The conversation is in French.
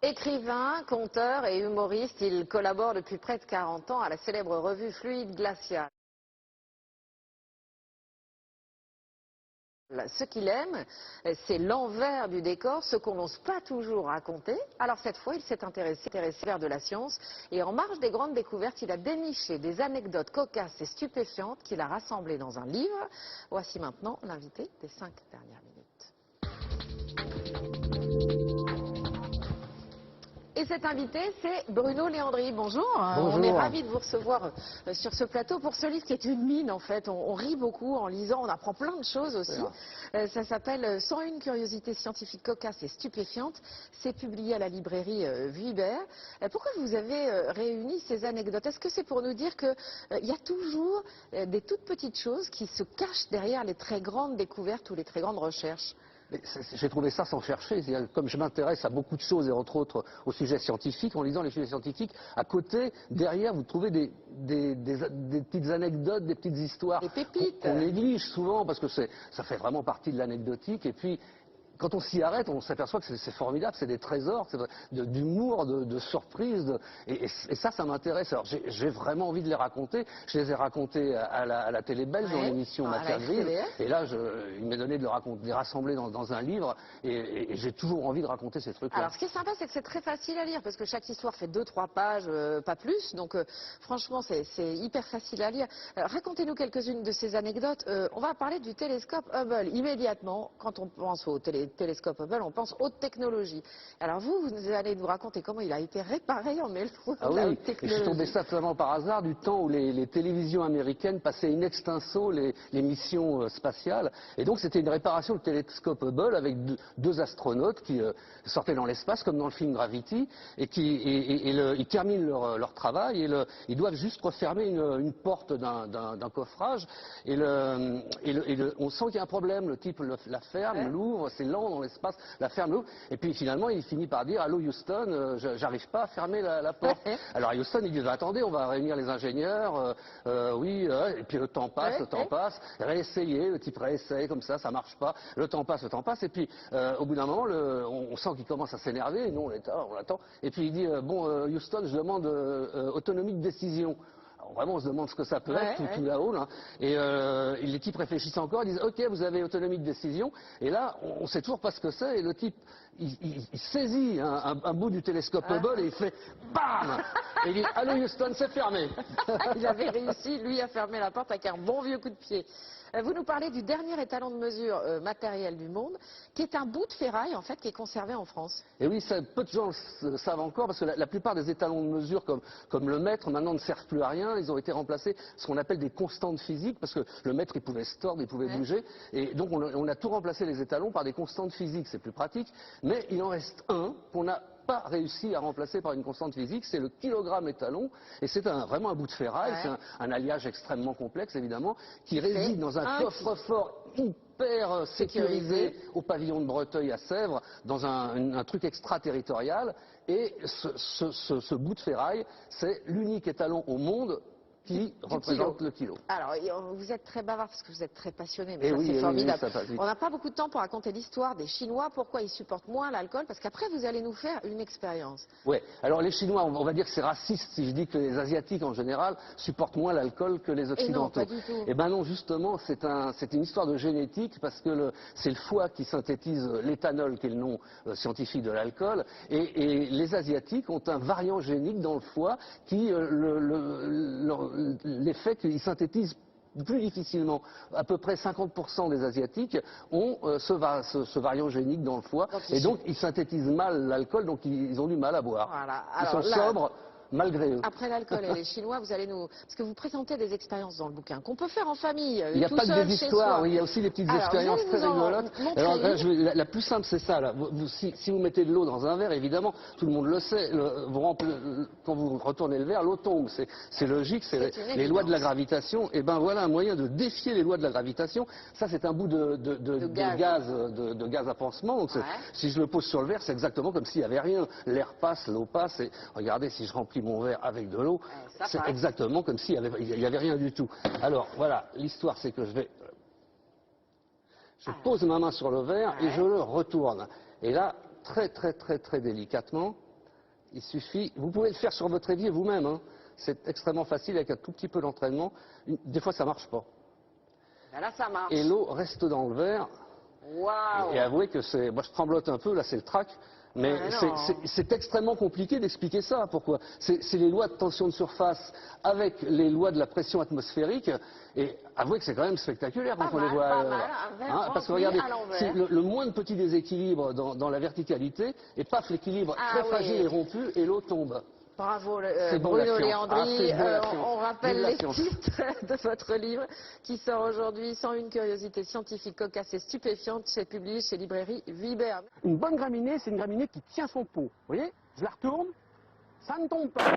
Écrivain, conteur et humoriste, il collabore depuis près de 40 ans à la célèbre revue Fluide Glacial. Ce qu'il aime, c'est l'envers du décor, ce qu'on n'ose pas toujours raconter. Alors cette fois, il s'est intéressé vers de la science et en marge des grandes découvertes, il a déniché des anecdotes cocasses et stupéfiantes qu'il a rassemblées dans un livre. Voici maintenant l'invité des 5 dernières minutes. Et cet invité, c'est Bruno Léandri. Bonjour. Bonjour. On est ravis de vous recevoir sur ce plateau pour ce livre qui est une mine en fait. On rit beaucoup en lisant, on apprend plein de choses aussi. Ça s'appelle 101 curiosités scientifiques cocasses et stupéfiantes. C'est publié à la librairie Vuibert. Pourquoi vous avez réuni ces anecdotes? Est-ce que c'est pour nous dire qu'il y a toujours des toutes petites choses qui se cachent derrière les très grandes découvertes ou les très grandes recherches? J'ai trouvé ça sans chercher. Comme je m'intéresse à beaucoup de choses et entre autres aux sujets scientifiques, en lisant les sujets scientifiques, à côté, derrière, vous trouvez des petites anecdotes, des petites histoires Des pépites qu'on néglige souvent parce que ça fait vraiment partie de l'anecdotique. Et puis, quand on s'y arrête, on s'aperçoit que c'est formidable, c'est des trésors d'humour, de surprise. Et ça m'intéresse. Alors j'ai vraiment envie de les raconter. Je les ai racontés à la télé belge, dans l'émission Matière Grise. Et là, il m'est donné de les rassembler dans un livre. Et j'ai toujours envie de raconter ces trucs-là. Alors ce qui est sympa, c'est que c'est très facile à lire, parce que chaque histoire fait 2-3 pages, pas plus. Donc franchement, c'est hyper facile à lire. Racontez-nous quelques-unes de ces anecdotes. On va parler du télescope Hubble. Immédiatement, quand on pense au télescope Hubble, on pense haute technologie. Alors vous allez nous raconter comment il a été réparé en mêlant de la haute technologie. Et je suis tombé simplement par hasard du temps où les télévisions américaines passaient in extenso les missions spatiales. Et donc c'était une réparation du télescope Hubble avec deux astronautes qui sortaient dans l'espace, comme dans le film Gravity, et ils terminent leur travail et ils doivent juste refermer une porte d'un coffrage. Et on sent qu'il y a un problème. Le type la ferme, l'ouvre, c'est lent dans l'espace, la ferme, l'ouvre. Et puis finalement, il finit par dire: allô Houston, j'arrive pas à fermer la porte. Alors à Houston, ils disent: attendez, on va réunir les ingénieurs. Et puis le temps passe, réessayer, le type réessaye comme ça marche pas. Le temps passe. Et puis au bout d'un moment, on sent qu'il commence à s'énerver. Et nous, on l'attend. Et puis il dit: bon, Houston, je demande autonomie de décision. Alors, vraiment, on se demande ce que ça peut être tout là-haut. Là. Et les types réfléchissent encore, ils disent: ok, vous avez autonomie de décision. Et là, on ne sait toujours pas ce que c'est. Et le type, il saisit un bout du télescope Hubble et il fait BAM! Et il dit: allô Houston, c'est fermé. Il avait réussi, lui, à fermer la porte avec un bon vieux coup de pied. Vous nous parlez du dernier étalon de mesure matériel du monde, qui est un bout de ferraille, en fait, qui est conservé en France. Et oui, peu de gens le savent encore, parce que la plupart des étalons de mesure, comme le mètre, maintenant ne servent plus à rien. Ils ont été remplacés par ce qu'on appelle des constantes physiques, parce que le mètre, il pouvait se tordre, il pouvait bouger. Et donc, on a tout remplacé les étalons par des constantes physiques. C'est plus pratique. Mais il en reste un qu'on n'a pas réussi à remplacer par une constante physique, c'est le kilogramme étalon, et c'est vraiment un bout de ferraille, c'est un alliage extrêmement complexe évidemment, qui réside dans un coffre-fort hyper sécurisé au pavillon de Breteuil à Sèvres, dans un truc extraterritorial, et ce bout de ferraille, c'est l'unique étalon au monde qui représente le kilo. Alors, vous êtes très bavard parce que vous êtes très passionné, mais ça c'est formidable. On n'a pas beaucoup de temps pour raconter l'histoire des Chinois, pourquoi ils supportent moins l'alcool, parce qu'après vous allez nous faire une expérience. Oui, alors les Chinois, on va dire que c'est raciste si je dis que les Asiatiques en général supportent moins l'alcool que les Occidentaux. Et non, pas du tout. Eh ben non, justement, c'est une histoire de génétique, parce que c'est le foie qui synthétise l'éthanol, qui est le nom scientifique de l'alcool, et les Asiatiques ont un variant génique dans le foie qui l'effet qu'ils synthétisent plus difficilement. À peu près 50% des Asiatiques ont ce variant génique dans le foie. Et donc, ils synthétisent mal l'alcool, donc ils ont du mal à boire. Voilà. Ils sont sobres malgré eux. Après l'alcool et les Chinois, vous allez nous... Parce que vous présentez des expériences dans le bouquin qu'on peut faire en famille, il n'y a pas que des histoires, oui, il y a aussi des petites expériences très rigolotes. Alors, là, la plus simple, c'est ça. Là. Si vous mettez de l'eau dans un verre, évidemment, tout le monde le sait, quand vous retournez le verre, l'eau tombe. C'est logique, c'est les lois de la gravitation. Et ben voilà un moyen de défier les lois de la gravitation. Ça, c'est un bout de gaz à pansement. Donc, si je le pose sur le verre, c'est exactement comme s'il n'y avait rien. L'air passe, l'eau passe. Et regardez, si je remplis mon verre avec de l'eau, c'est exactement comme s'il n'y avait rien du tout. Alors voilà, l'histoire c'est que je pose ma main sur le verre et je le retourne. Et là, très très très très délicatement, Il suffit, vous pouvez le faire sur votre évier vous-même, hein. C'est extrêmement facile avec un tout petit peu d'entraînement. Des fois ça marche pas. Ben là, ça marche. Et l'eau reste dans le verre. Waouh. Et avouez que c'est, moi je tremblote un peu, là c'est le trac, mais c'est extrêmement compliqué d'expliquer ça. Pourquoi? C'est les lois de tension de surface avec les lois de la pression atmosphérique, et avouez que c'est quand même spectaculaire quand on les voit. Parce que regardez, le moindre petit déséquilibre dans la verticalité, et paf, l'équilibre très fragile est rompu et l'eau tombe. Bravo Bon, Bruno Léandri. On rappelle les science. titres de votre livre qui sort aujourd'hui, 101 curiosités scientifiques cocasses et stupéfiantes, c'est publié chez Librairie Vibert. Une bonne graminée, c'est une graminée qui tient son pot. Vous voyez? Je la retourne, ça ne tombe pas.